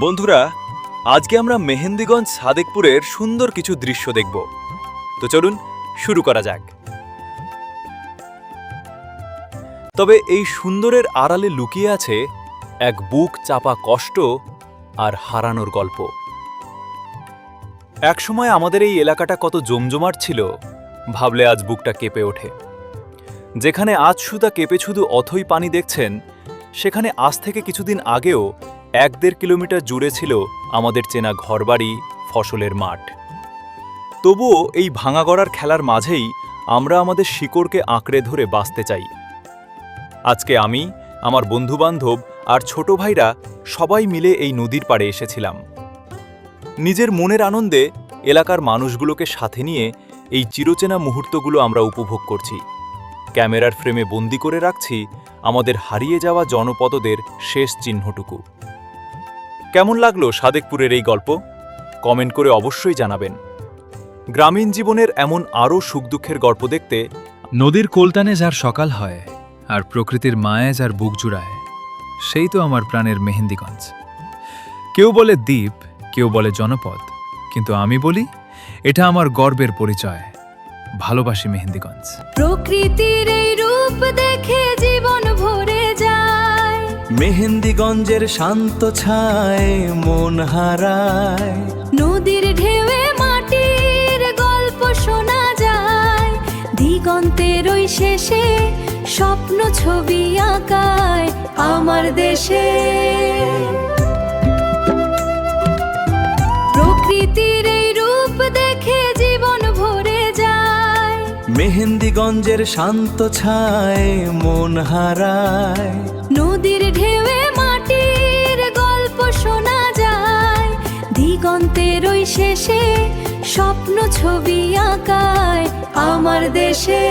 বন্ধুরা, আজকে আমরা মেহেন্দিগঞ্জ সাদেকপুরের সুন্দর কিছু দৃশ্য দেখব। তো চলুন শুরু করা যাক। তবে এই সুন্দরের আড়ালে লুকিয়ে আছে এক বুক চাপা কষ্ট আর হারানোর গল্প। একসময় আমাদের এই এলাকাটা কত জমজমাট ছিল, ভাবলে আজ বুকটা কেঁপে ওঠে। যেখানে আজ সুদা কেঁপে শুধু অথই পানি দেখছেন, সেখানে আজ থেকে কিছুদিন আগেও 1-1.5 কিলোমিটার জুড়ে ছিল আমাদের চেনা ঘরবাড়ি, ফসলের মাঠ। তবুও এই ভাঙাগড়ার খেলার মাঝেই আমরা আমাদের শিকড়কে আঁকড়ে ধরে বাঁচতে চাই। আজকে আমি, আমার বন্ধুবান্ধব আর ছোট ভাইরা সবাই মিলে এই নদীর পাড়ে এসেছিলাম। নিজের মনের আনন্দে এলাকার মানুষগুলোকে সাথে নিয়ে এই চিরচেনা মুহূর্তগুলো আমরা উপভোগ করছি। ক্যামেরার ফ্রেমে বন্দি করে রাখছি আমাদের হারিয়ে যাওয়া জনপদদের শেষ চিহ্নটুকু। কেমন লাগলো সাদেকপুরের এই গল্প? কমেন্ট করে অবশ্যই জানাবেন। গ্রামীণ জীবনের এমন আরও সুখ দুঃখের গল্প দেখতে নদীর কোলটানে যার সকাল হয় আর প্রকৃতির মায়ে যার বুক জুড়ায়, সেই তো আমার প্রাণের মেহেন্দিগঞ্জ। কেউ বলে দ্বীপ, কেউ বলে জনপদ, কিন্তু আমি বলি এটা আমার গর্বের পরিচয়। ভালোবাসি মেহেন্দিগঞ্জ। প্রকৃতির এই রূপ দেখে জীবন ভরে যায়, মেহেন্দিগঞ্জের শান্ত ছায় মন হারায়। নদীর ঢেউয়ে মাটির গল্প শোনা যায়, দিগন্তের ওই শেষে স্বপ্ন ছবি আঁকায় আমার দেশে। প্রকৃতির এই রূপ দেখে জীবন ভরে যায়, মেহেন্দিগঞ্জের শান্ত ছায় মন হারায়। নদীর ঢেউয়ে মাটির গল্প শোনা যায়, দিগন্তের ওই শেষে স্বপ্ন ছবি আঁকায় আমার দেশে।